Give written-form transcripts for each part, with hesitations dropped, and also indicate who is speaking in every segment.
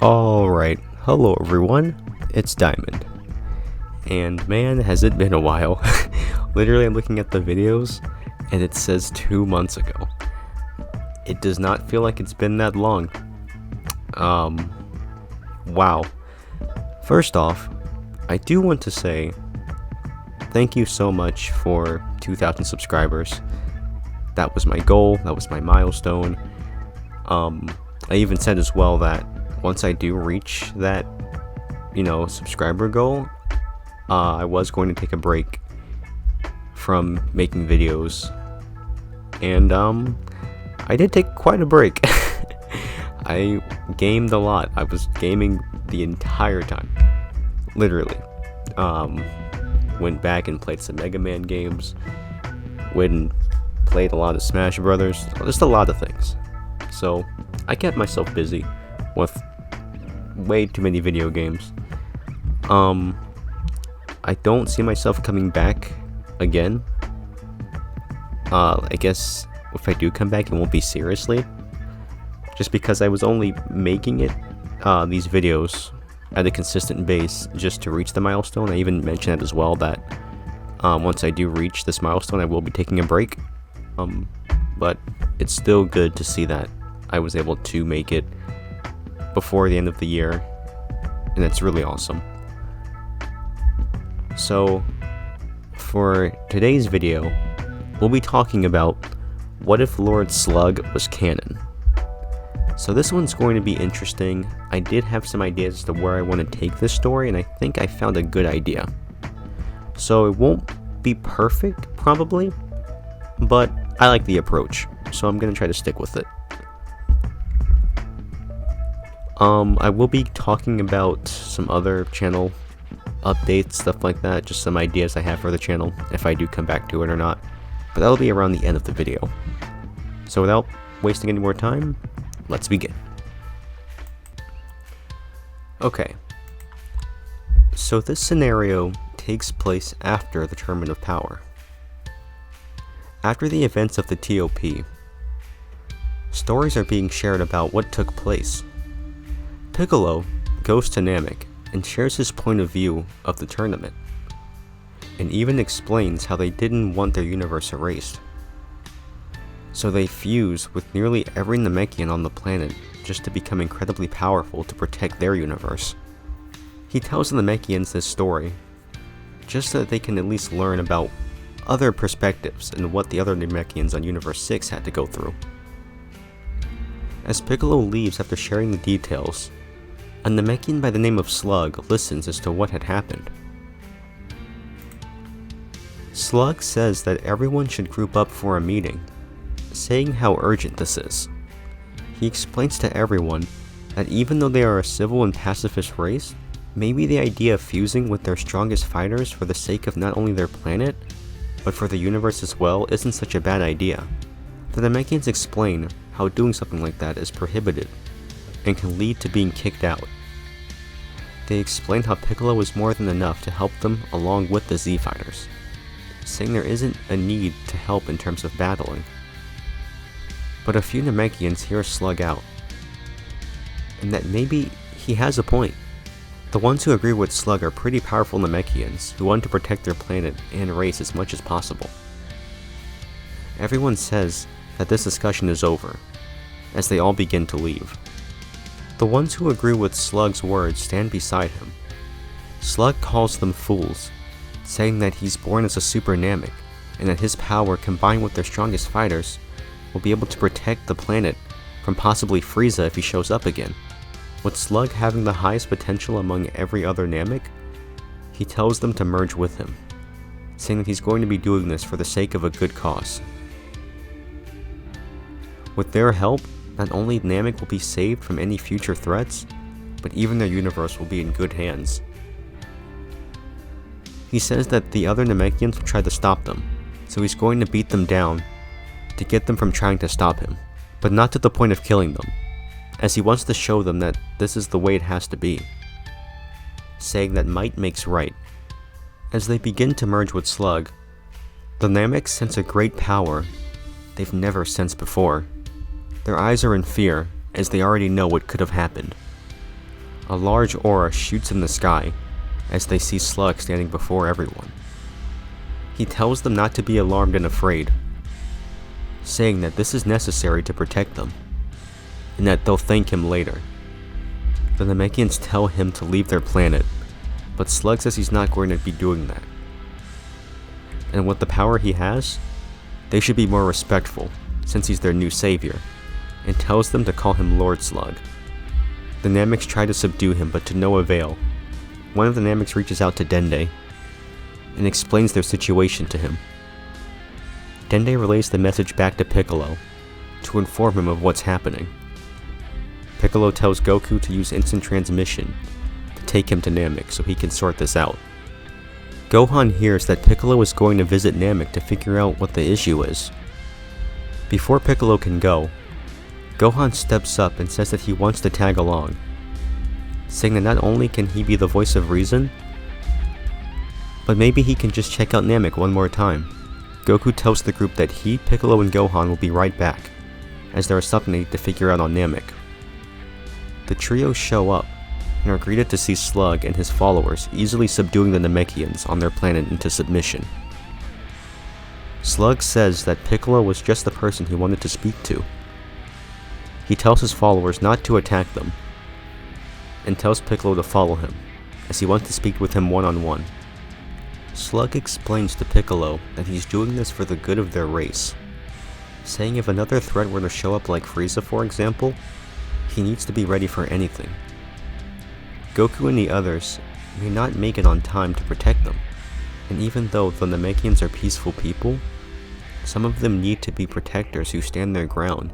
Speaker 1: Alright, hello everyone, it's Diamond. And man, has it been a while. Literally, I'm looking at the videos, and it says 2 months ago. It does not feel like it's been that long. Wow. First off, I do want to say thank you so much for 2,000 subscribers. That was my goal, that was my milestone. I even said as well that once I do reach that, subscriber goal, I was going to take a break from making videos. And, I did take quite a break. I gamed a lot. I was gaming the entire time. Literally. Went back and played some Mega Man games. Went and played a lot of Smash Brothers. Just a lot of things. So, I kept myself busy with way too many video games. I don't see myself coming back again. I guess if I do come back, it won't be seriously. Just because I was only making it, these videos at a consistent base just to reach the milestone. I even mentioned that as well, that once I do reach this milestone, I will be taking a break. But it's still good to see that I was able to make it before the end of the year, and it's really awesome. So, for today's video, we'll be talking about what if Lord Slug was canon. So this one's going to be interesting. I did have some ideas as to where I want to take this story, and I think I found a good idea. So it won't be perfect, probably, but I like the approach, so I'm going to try to stick with it. I will be talking about some other channel updates, stuff like that, just some ideas I have for the channel, if I do come back to it or not, but that'll be around the end of the video. So without wasting any more time, let's begin. Okay, so this scenario takes place after the Tournament of Power. After the events of the TOP, stories are being shared about what took place. Piccolo goes to Namek and shares his point of view of the tournament, and even explains how they didn't want their universe erased. So they fuse with nearly every Namekian on the planet just to become incredibly powerful to protect their universe. He tells the Namekians this story just so that they can at least learn about other perspectives and what the other Namekians on Universe 6 had to go through. As Piccolo leaves after sharing the details, a Namekian by the name of Slug listens as to what had happened. Slug says that everyone should group up for a meeting, saying how urgent this is. He explains to everyone that even though they are a civil and pacifist race, maybe the idea of fusing with their strongest fighters for the sake of not only their planet, but for the universe as well isn't such a bad idea. The Namekians explain how doing something like that is prohibited and can lead to being kicked out. They explain how Piccolo is more than enough to help them along with the Z Fighters, saying there isn't a need to help in terms of battling. But a few Namekians hear Slug out, and that maybe he has a point. The ones who agree with Slug are pretty powerful Namekians who want to protect their planet and race as much as possible. Everyone says that this discussion is over, as they all begin to leave. The ones who agree with Slug's words stand beside him. Slug calls them fools, saying that he's born as a super Namek, and that his power combined with their strongest fighters will be able to protect the planet from possibly Frieza if he shows up again. With Slug having the highest potential among every other Namek, he tells them to merge with him, saying that he's going to be doing this for the sake of a good cause. With their help, not only Namek will be saved from any future threats, but even their universe will be in good hands. He says that the other Namekians will try to stop them, so he's going to beat them down to get them from trying to stop him, but not to the point of killing them, as he wants to show them that this is the way it has to be, saying that might makes right. As they begin to merge with Slug, the Nameks sense a great power they've never sensed before. Their eyes are in fear, as they already know what could have happened. A large aura shoots in the sky as they see Slug standing before everyone. He tells them not to be alarmed and afraid, saying that this is necessary to protect them, and that they'll thank him later. The Namekians tell him to leave their planet, but Slug says he's not going to be doing that. And with the power he has, they should be more respectful, since he's their new savior, and tells them to call him Lord Slug. The Nameks try to subdue him, but to no avail. One of the Nameks reaches out to Dende and explains their situation to him. Dende relays the message back to Piccolo to inform him of what's happening. Piccolo tells Goku to use instant transmission to take him to Namek so he can sort this out. Gohan hears that Piccolo is going to visit Namek to figure out what the issue is. Before Piccolo can go, Gohan steps up and says that he wants to tag along, saying that not only can he be the voice of reason, but maybe he can just check out Namek one more time. Goku tells the group that he, Piccolo, and Gohan will be right back, as there is something they need to figure out on Namek. The trio show up, and are greeted to see Slug and his followers easily subduing the Namekians on their planet into submission. Slug says that Piccolo was just the person he wanted to speak to. He tells his followers not to attack them, and tells Piccolo to follow him, as he wants to speak with him one-on-one. Slug explains to Piccolo that he's doing this for the good of their race, saying if another threat were to show up like Frieza for example, he needs to be ready for anything. Goku and the others may not make it on time to protect them, and even though the Namekians are peaceful people, some of them need to be protectors who stand their ground,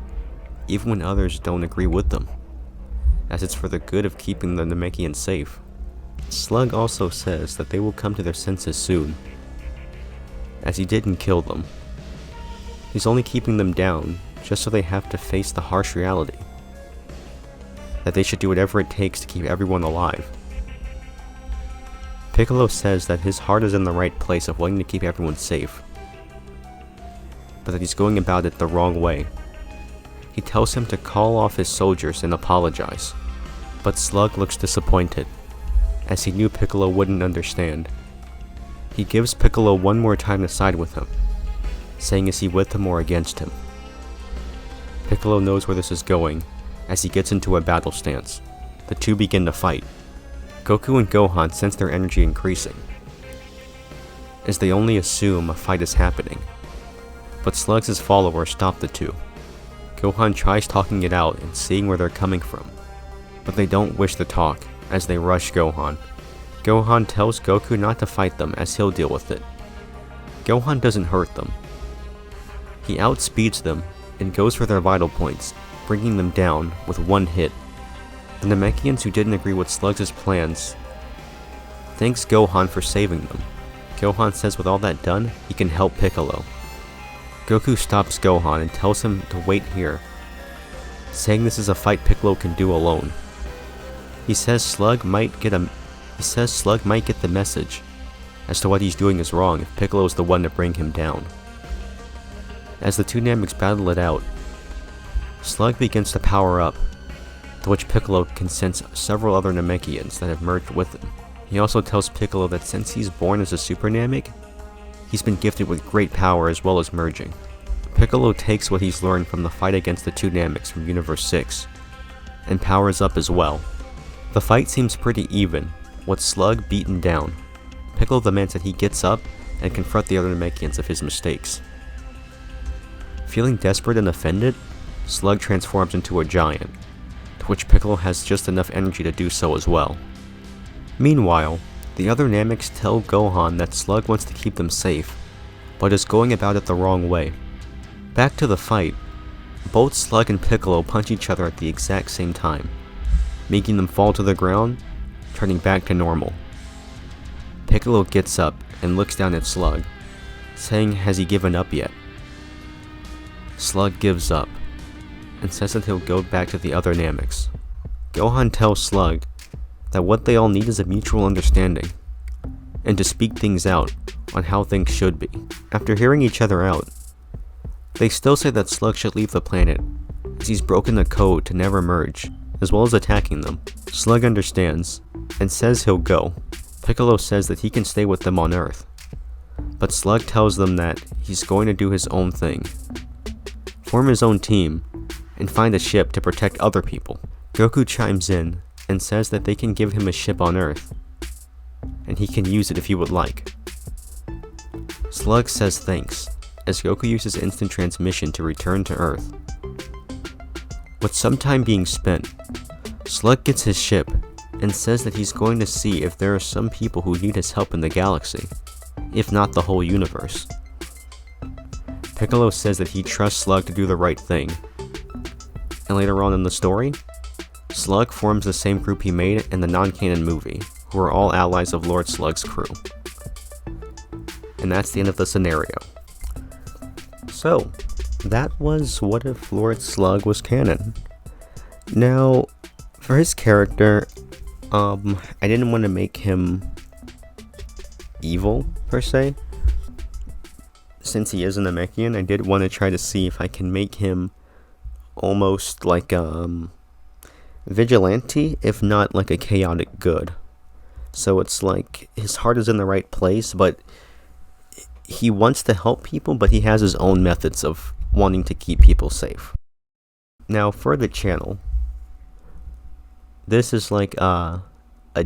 Speaker 1: even when others don't agree with them, as it's for the good of keeping the Namekians safe. Slug also says that they will come to their senses soon, as he didn't kill them. He's only keeping them down just so they have to face the harsh reality that they should do whatever it takes to keep everyone alive. Piccolo says that his heart is in the right place of wanting to keep everyone safe, but that he's going about it the wrong way. He tells him to call off his soldiers and apologize, but Slug looks disappointed, as he knew Piccolo wouldn't understand. He gives Piccolo one more time to side with him, saying is he with him or against him. Piccolo knows where this is going, as he gets into a battle stance. The two begin to fight. Goku and Gohan sense their energy increasing, as they only assume a fight is happening, but Slug's followers stop the two. Gohan tries talking it out and seeing where they're coming from, but they don't wish to talk, as they rush Gohan. Gohan tells Goku not to fight them as he'll deal with it. Gohan doesn't hurt them. He outspeeds them and goes for their vital points, bringing them down with one hit. The Namekians who didn't agree with Slug's plans thanks Gohan for saving them. Gohan says with all that done, he can help Piccolo. Goku stops Gohan and tells him to wait here, saying this is a fight Piccolo can do alone. He says Slug might get the message as to what he's doing is wrong if Piccolo is the one to bring him down. As the two Nameks battle it out, Slug begins to power up, to which Piccolo can sense several other Namekians that have merged with him. He also tells Piccolo that since he's born as a Super Namek, he's been gifted with great power as well as merging. Piccolo takes what he's learned from the fight against the two Nameks from Universe 6, and powers up as well. The fight seems pretty even, with Slug beaten down. Piccolo demands that he gets up and confront the other Namekians of his mistakes. Feeling desperate and offended, Slug transforms into a giant, to which Piccolo has just enough energy to do so as well. Meanwhile, the other Nameks tell Gohan that Slug wants to keep them safe, but is going about it the wrong way. Back to the fight, both Slug and Piccolo punch each other at the exact same time, making them fall to the ground, turning back to normal. Piccolo gets up and looks down at Slug, saying has he given up yet? Slug gives up, and says that he'll go back to the other Nameks. Gohan tells Slug that what they all need is a mutual understanding, and to speak things out on how things should be. After hearing each other out, they still say that Slug should leave the planet, as he's broken the code to never merge, as well as attacking them. Slug understands, and says he'll go. Piccolo says that he can stay with them on Earth, but Slug tells them that he's going to do his own thing, form his own team, and find a ship to protect other people. Goku chimes in and says that they can give him a ship on Earth, and he can use it if he would like. Slug says thanks, as Goku uses instant transmission to return to Earth. With some time being spent, Slug gets his ship and says that he's going to see if there are some people who need his help in the galaxy, if not the whole universe. Piccolo says that he trusts Slug to do the right thing, and later on in the story, Slug forms the same group he made in the non-canon movie, who are all allies of Lord Slug's crew. And that's the end of the scenario. So, that was What If Lord Slug Was Canon. Now, for his character, I didn't want to make him evil, per se. Since he is a Namekian, I did want to try to see if I can make him almost like vigilante, if not like a chaotic good. So it's like his heart is in the right place, but he wants to help people, but he has his own methods of wanting to keep people safe. Now for the channel, this is like a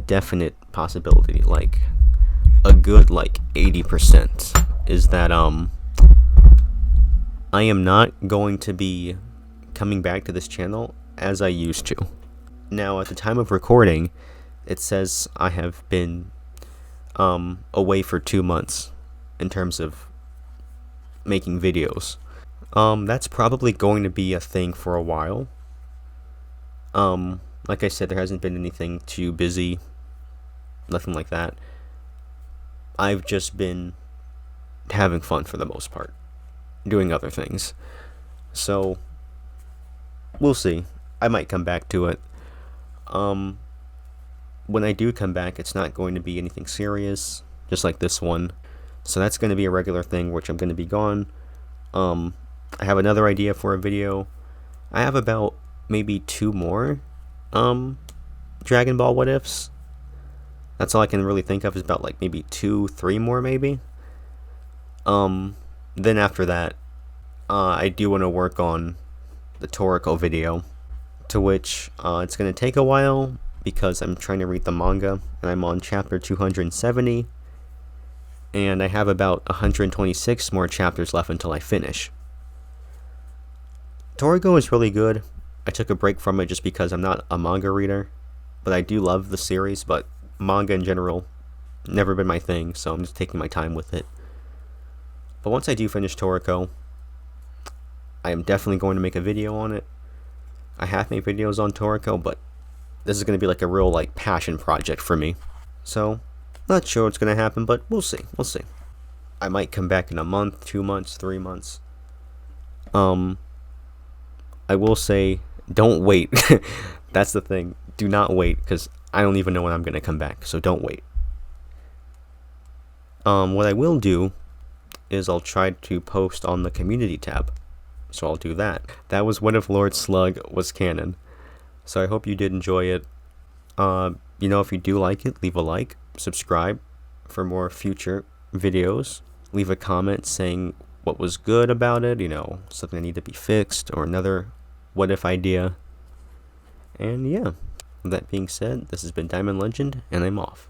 Speaker 1: definite possibility, like a good like 80% is that I am not going to be coming back to this channel as I used to. Now at the time of recording, it says I have been away for 2 months in terms of making videos. That's probably going to be a thing for a while. Like I said, there hasn't been anything too busy, nothing like that. I've just been having fun for the most part, doing other things. So, we'll see. I might come back to it. When I do come back, it's not going to be anything serious, just like this one. So that's going to be a regular thing, which I'm going to be gone. I have another idea for a video. I have about maybe 2 more Dragon Ball what ifs. That's all I can really think of, is about like maybe 2-3 more maybe. Then after that, I do want to work on the Toriko video, to which it's going to take a while because I'm trying to read the manga and I'm on chapter 270, and I have about 126 more chapters left until I finish. Toriko is really good. I took a break from it just because I'm not a manga reader, but I do love the series, but manga in general, never been my thing, so I'm just taking my time with it. But once I do finish Toriko, I am definitely going to make a video on it. I have made videos on Toriko, but this is going to be like a real like passion project for me. So, not sure what's going to happen, but we'll see. We'll see. I might come back in a month, 2 months, 3 months. I will say, don't wait. That's the thing. Do not wait, because I don't even know when I'm going to come back, so don't wait. What I will do is I'll try to post on the community tab. So I'll do that. That was What If Lord Slug Was Canon. So I hope you did enjoy it. You know, if you do like it, leave a like, subscribe for more future videos. Leave a comment saying what was good about it, you know, something that need to be fixed, or another what if idea. And yeah, with that being said, this has been Diamond Legend, and I'm off.